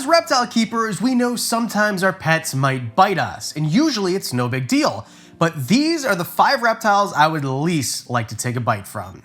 reptile keepers, we know sometimes our pets might bite us, and usually it's no big deal. But these are the 5 reptiles I would least like to take a bite from.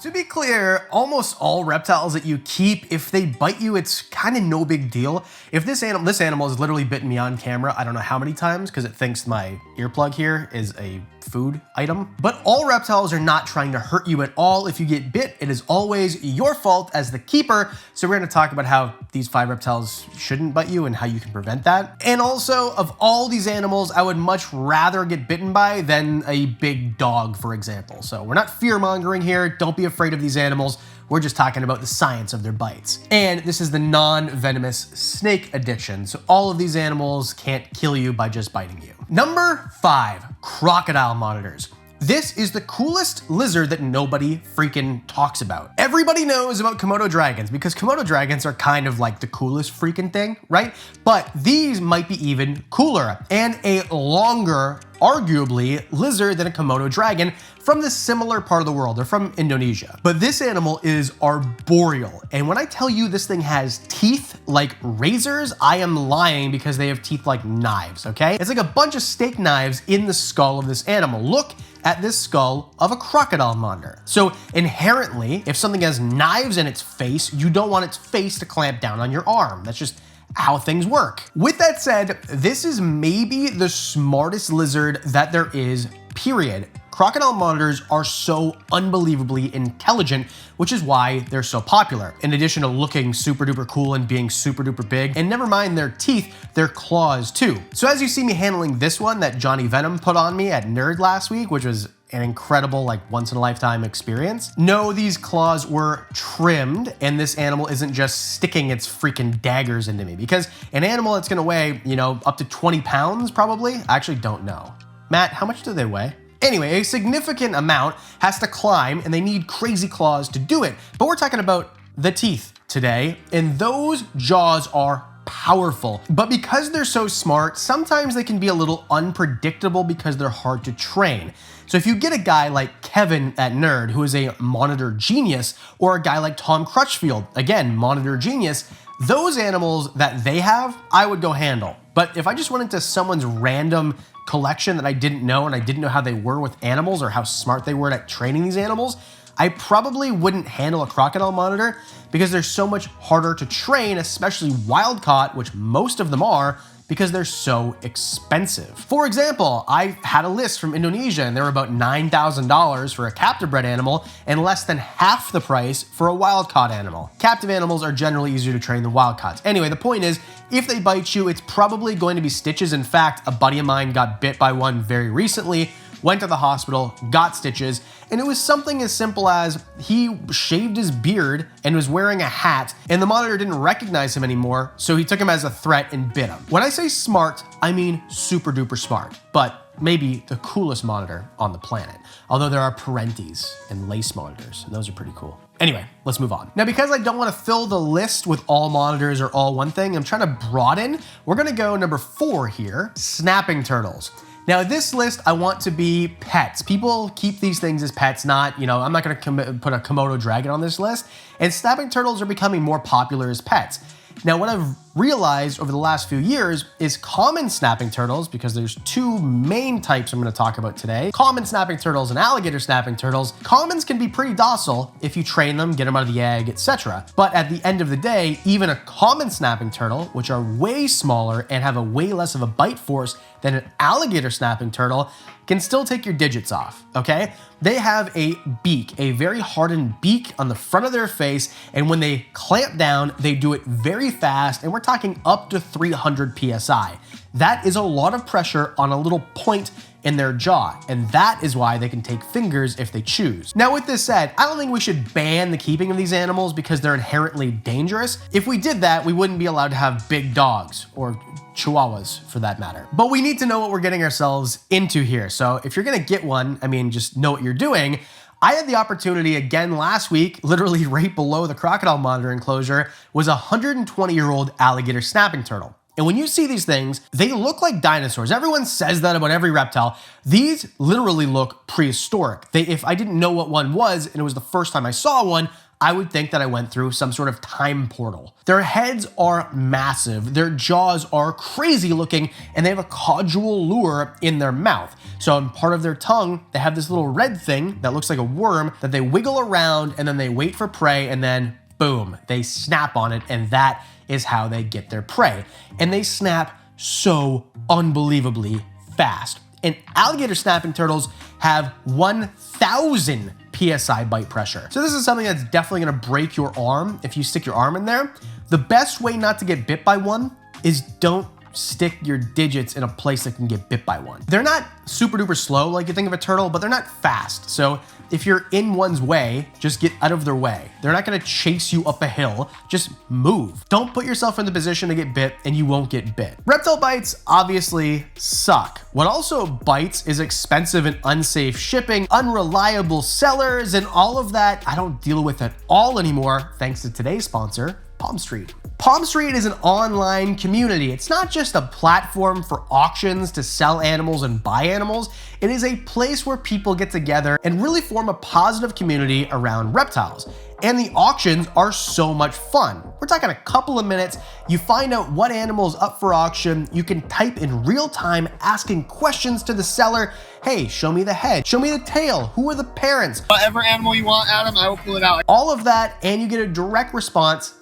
To be clear, almost all reptiles that you keep, if they bite you, it's kind of no big deal. If this animal has literally bitten me on camera, I don't know how many times, because it thinks my earplug here is a food item. But all reptiles are not trying to hurt you at all. If you get bit, it is always your fault as the keeper. So we're going to talk about how these 5 reptiles shouldn't bite you and how you can prevent that. And also, of all these animals, I would much rather get bitten by than a big dog, for example. So we're not fear-mongering here. Don't be afraid of these animals. We're just talking about the science of their bites. And this is the non-venomous snake addiction. So all of these animals can't kill you by just biting you. Number 5, crocodile monitors. This is the coolest lizard that nobody freaking talks about. Everybody knows about Komodo dragons because Komodo dragons are kind of like the coolest freaking thing, right? But these might be even cooler and a longer, arguably, lizard than a Komodo dragon from the similar part of the world. They're from Indonesia. But this animal is arboreal. And when I tell you this thing has teeth like razors, I am lying because they have teeth like knives, okay? It's like a bunch of steak knives in the skull of this animal. Look at this skull of a crocodile monitor. So inherently, if something has knives in its face, you don't want its face to clamp down on your arm. That's just how things work. With that said, this is maybe the smartest lizard that there is, period. Crocodile monitors are so unbelievably intelligent, which is why they're so popular. In addition to looking super duper cool and being super duper big, and never mind their teeth, their claws too. So as you see me handling this one that Johnny Venom put on me at Nerd last week, which was an incredible, like, once-in-a-lifetime experience. No, these claws were trimmed, and this animal isn't just sticking its freaking daggers into me, because an animal that's gonna weigh, you know, up to 20 pounds probably, I actually don't know. Matt, how much do they weigh? Anyway, a significant amount has to climb, and they need crazy claws to do it. But we're talking about the teeth today, and those jaws are powerful. But because they're so smart, sometimes they can be a little unpredictable because they're hard to train. So if you get a guy like Kevin at Nerd, who is a monitor genius, or a guy like Tom Crutchfield, again, monitor genius, those animals that they have, I would go handle. But if I just went into someone's random collection that I didn't know and I didn't know how they were with animals or how smart they were at training these animals, I probably wouldn't handle a crocodile monitor because they're so much harder to train, especially wild caught, which most of them are, because they're so expensive. For example, I had a list from Indonesia and they were about $9,000 for a captive bred animal and less than half the price for a wild caught animal. Captive animals are generally easier to train than wild caughts. Anyway, the point is, if they bite you, it's probably going to be stitches. In fact, a buddy of mine got bit by one very recently, went to the hospital, got stitches, and it was something as simple as he shaved his beard and was wearing a hat, and the monitor didn't recognize him anymore, so he took him as a threat and bit him. When I say smart, I mean super duper smart, but maybe the coolest monitor on the planet. Although there are Parentes and lace monitors, and those are pretty cool. Anyway, let's move on. Now, because I don't want to fill the list with all monitors or all one thing, I'm trying to broaden. We're gonna go number 4 here, snapping turtles. Now, this list, I want to be pets. People keep these things as pets, not, you know, I'm not gonna put a Komodo dragon on this list. And snapping turtles are becoming more popular as pets. Now, what I've realized over the last few years is common snapping turtles, because there's 2 main types I'm gonna talk about today. Common snapping turtles and alligator snapping turtles. Commons can be pretty docile if you train them, get them out of the egg, etc. But at the end of the day, even a common snapping turtle, which are way smaller and have a way less of a bite force than an alligator snapping turtle, can still take your digits off, okay? They have a beak, a very hardened beak on the front of their face, and when they clamp down, they do it very fast, and we're talking up to 300 PSI. That is a lot of pressure on a little point in their jaw, and that is why they can take fingers if they choose. Now, with this said, I don't think we should ban the keeping of these animals because they're inherently dangerous. If we did that, we wouldn't be allowed to have big dogs, or chihuahuas for that matter. But we need to know what we're getting ourselves into here. So if you're gonna get one, I mean, just know what you're doing. I had the opportunity again last week, literally right below the crocodile monitor enclosure, was a 120-year-old alligator snapping turtle. And when you see these things, they look like dinosaurs. Everyone says that about every reptile. These literally look prehistoric. If I didn't know what one was, and it was the first time I saw one, I would think that I went through some sort of time portal. Their heads are massive, their jaws are crazy looking, and they have a caudal lure in their mouth. So on part of their tongue, they have this little red thing that looks like a worm that they wiggle around, and then they wait for prey, and then boom, they snap on it, and that is how they get their prey. And they snap so unbelievably fast. And alligator snapping turtles have 1,000 PSI bite pressure. So this is something that's definitely gonna break your arm if you stick your arm in there. The best way not to get bit by one is don't stick your digits in a place that can get bit by one. They're not super duper slow like you think of a turtle, but they're not fast. So if you're in one's way, just get out of their way. They're not gonna chase you up a hill, just move. Don't put yourself in the position to get bit and you won't get bit. Reptile bites obviously suck. What also bites is expensive and unsafe shipping, unreliable sellers, and all of that I don't deal with at all anymore thanks to today's sponsor, Palm Street. Palm Street is an online community. It's not just a platform for auctions to sell animals and buy animals. It is a place where people get together and really form a positive community around reptiles. And the auctions are so much fun. We're talking a couple of minutes. You find out what animal is up for auction. You can type in real time, asking questions to the seller. Hey, show me the head, show me the tail, who are the parents? Whatever animal you want, Adam, I will pull it out. All of that, and you get a direct response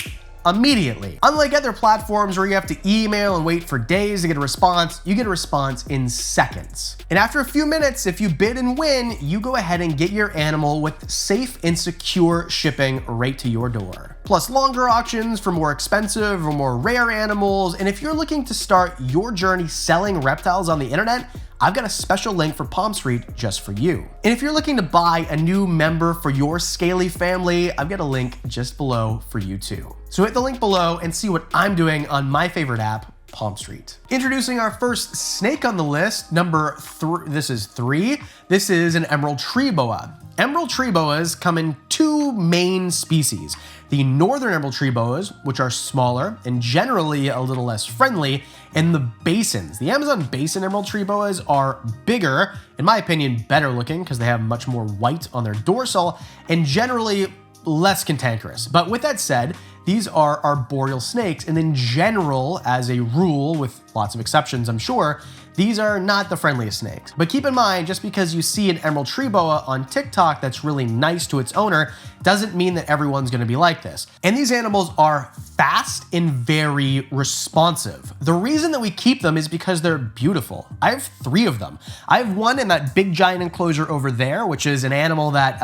immediately. Unlike other platforms where you have to email and wait for days to get a response, you get a response in seconds. And after a few minutes, if you bid and win, you go ahead and get your animal with safe and secure shipping right to your door. Plus longer auctions for more expensive or more rare animals. And if you're looking to start your journey selling reptiles on the internet, I've got a special link for Palm Street just for you. And if you're looking to buy a new member for your scaly family, I've got a link just below for you too. So hit the link below and see what I'm doing on my favorite app, Palm Street. Introducing our first snake on the list, number 3. This is 3. This is an emerald tree boa. Emerald tree boas come in 2 main species. The northern emerald tree boas, which are smaller and generally a little less friendly, and the basins. The Amazon basin emerald tree boas are bigger, in my opinion, better looking because they have much more white on their dorsal and generally less cantankerous. But with that said, these are arboreal snakes, and in general, as a rule, with lots of exceptions, I'm sure, these are not the friendliest snakes. But keep in mind, just because you see an emerald tree boa on TikTok that's really nice to its owner, doesn't mean that everyone's gonna be like this. And these animals are fast and very responsive. The reason that we keep them is because they're beautiful. I have 3 of them. I have one in that big giant enclosure over there, which is an animal that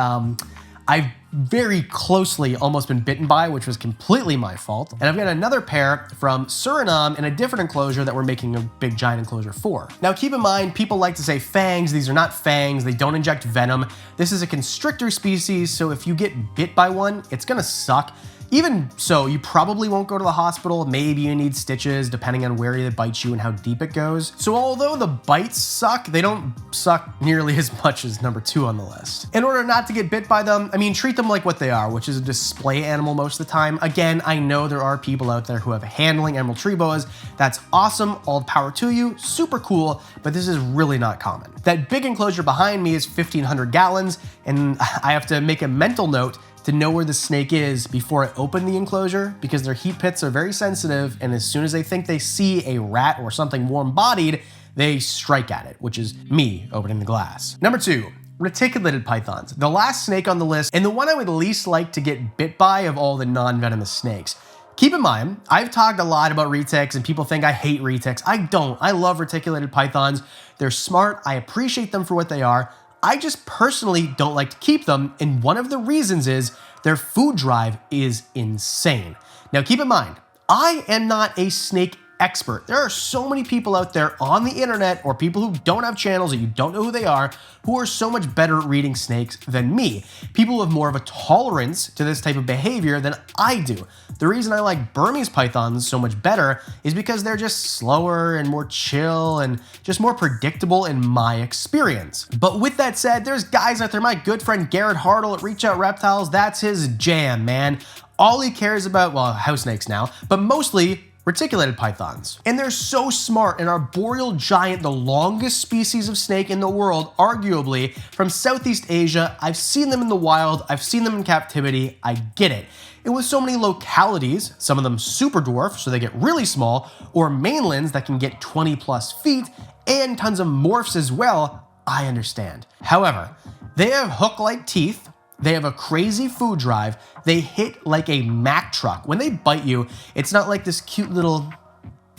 I've very closely almost been bitten by, which was completely my fault. And I've got another pair from Suriname in a different enclosure that we're making a big giant enclosure for. Now keep in mind, people like to say fangs. These are not fangs. They don't inject venom. This is a constrictor species, so if you get bit by one, it's gonna suck. Even so, you probably won't go to the hospital. Maybe you need stitches depending on where it bites you and how deep it goes. So although the bites suck, they don't suck nearly as much as number 2 on the list. In order not to get bit by them, I mean, treat them like what they are, which is a display animal most of the time. Again, I know there are people out there who have handling emerald tree boas. That's awesome, all the power to you, super cool, but this is really not common. That big enclosure behind me is 1,500 gallons, and I have to make a mental note to know where the snake is before I open the enclosure, because their heat pits are very sensitive, and as soon as they think they see a rat or something warm-bodied, they strike at it, which is me opening the glass. Number 2, reticulated pythons. The last snake on the list, and the one I would least like to get bit by of all the non-venomous snakes. Keep in mind, I've talked a lot about retics and people think I hate retics. I don't. I love reticulated pythons. They're smart. I appreciate them for what they are. I just personally don't like to keep them, and one of the reasons is their food drive is insane. Now keep in mind, I am not a snake expert. There are so many people out there on the internet, or people who don't have channels that you don't know who they are, who are so much better at reading snakes than me. People have more of a tolerance to this type of behavior than I do. The reason I like Burmese pythons so much better is because they're just slower and more chill and just more predictable in my experience. But with that said, there's guys out there, my good friend Garrett Hartle at Reach Out Reptiles, that's his jam, man. All he cares about, well, house snakes now, but mostly reticulated pythons. And they're so smart, and arboreal giant, the longest species of snake in the world, arguably, from Southeast Asia. I've seen them in the wild, I've seen them in captivity, I get it. And with so many localities, some of them super dwarf, so they get really small, or mainlands that can get 20 plus feet, and tons of morphs as well, I understand. However, they have hook-like teeth, they have a crazy food drive, they hit like a Mack truck. When they bite you, it's not like this cute little,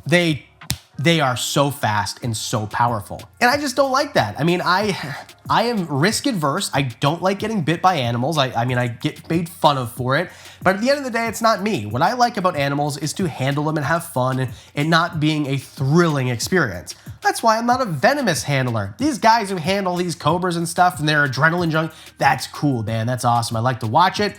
they are so fast and so powerful. And I just don't like that. I mean, I am risk adverse. I don't like getting bit by animals. I mean, I get made fun of for it, but at the end of the day, it's not me. What I like about animals is to handle them and have fun and not being a thrilling experience. That's why I'm not a venomous handler. These guys who handle these cobras and stuff and their adrenaline junk, that's cool, man. That's awesome. I like to watch it.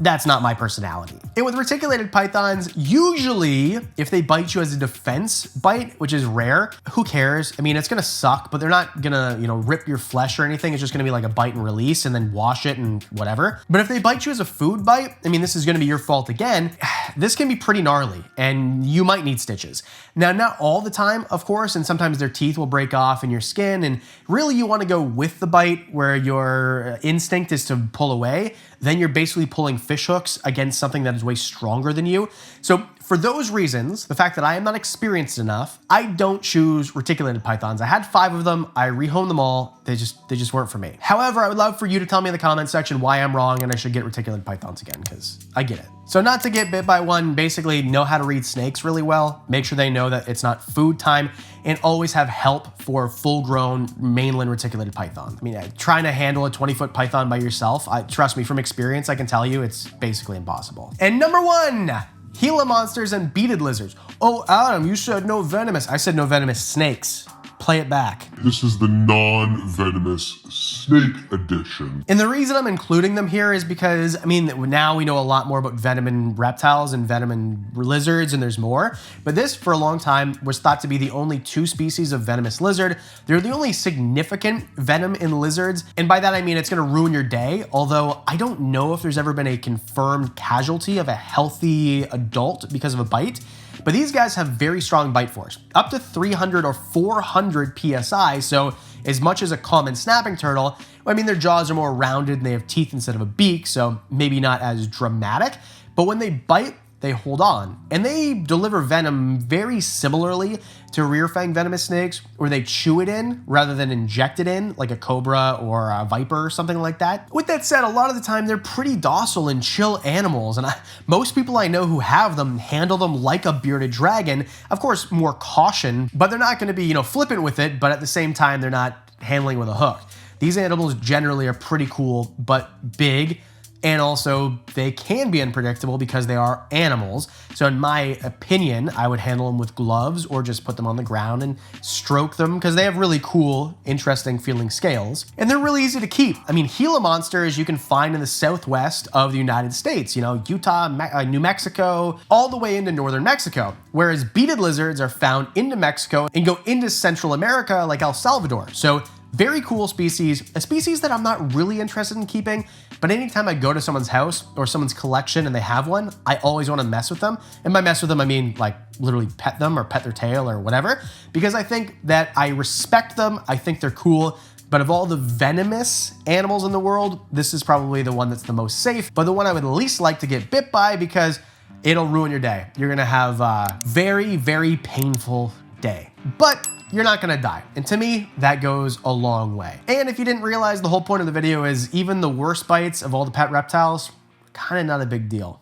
That's not my personality. And with reticulated pythons, usually if they bite you as a defense bite, which is rare, who cares? I mean, it's gonna suck, but they're not gonna, rip your flesh or anything. It's just gonna be like a bite and release and then wash it and whatever. But if they bite you as a food bite, I mean, this is gonna be your fault again. This can be pretty gnarly and you might need stitches. Now, not all the time, of course, and sometimes their teeth will break off in your skin, and really you wanna go with the bite where your instinct is to pull away. Then you're basically pulling fish hooks against something that is way stronger than you. So for those reasons, the fact that I am not experienced enough, I don't choose reticulated pythons. I had 5 of them, I rehomed them all, they just weren't for me. However, I would love for you to tell me in the comment section why I'm wrong and I should get reticulated pythons again, because I get it. So not to get bit by one, basically know how to read snakes really well, make sure they know that it's not food time, and always have help for full-grown mainland reticulated python. I mean, trying to handle a 20-foot python by yourself, trust me, from experience, I can tell you it's basically impossible. And number 1, Gila monsters and beaded lizards. Oh, Adam, you said no venomous. I said no venomous snakes. Play it back. This is the non-venomous snake edition. And the reason I'm including them here is because, I mean, now we know a lot more about venom in reptiles and venom in lizards, and there's more. But this, for a long time, was thought to be the only 2 species of venomous lizard. They're the only significant venom in lizards. And by that, I mean it's gonna ruin your day. Although I don't know if there's ever been a confirmed casualty of a healthy adult because of a bite. But these guys have very strong bite force, up to 300 or 400 PSI, so as much as a common snapping turtle. I mean, their jaws are more rounded and they have teeth instead of a beak, so maybe not as dramatic, but when they bite, they hold on. And they deliver venom very similarly to rear fang venomous snakes, where they chew it in rather than inject it in, like a cobra or a viper or something like that. With that said, a lot of the time they're pretty docile and chill animals, and most people I know who have them handle them like a bearded dragon. Of course, more caution, but they're not gonna be, flippant with it, but at the same time, they're not handling with a hook. These animals generally are pretty cool, but big, and also they can be unpredictable because they are animals. So in my opinion, I would handle them with gloves or just put them on the ground and stroke them because they have really cool, interesting feeling scales. And they're really easy to keep. I mean, Gila monsters you can find in the southwest of the United States, Utah, New Mexico, all the way into northern Mexico. Whereas beaded lizards are found into Mexico and go into Central America like El Salvador. So very cool species, a species that I'm not really interested in keeping, but anytime I go to someone's house or someone's collection and they have one, I always want to mess with them. And by mess with them, I mean like literally pet them or pet their tail or whatever, because I think that I respect them, I think they're cool, but of all the venomous animals in the world, this is probably the one that's the most safe, but the one I would least like to get bit by because it'll ruin your day. You're gonna have a very, very painful day. But you're not gonna die. And to me, that goes a long way. And if you didn't realize, the whole point of the video is even the worst bites of all the pet reptiles, kind of not a big deal.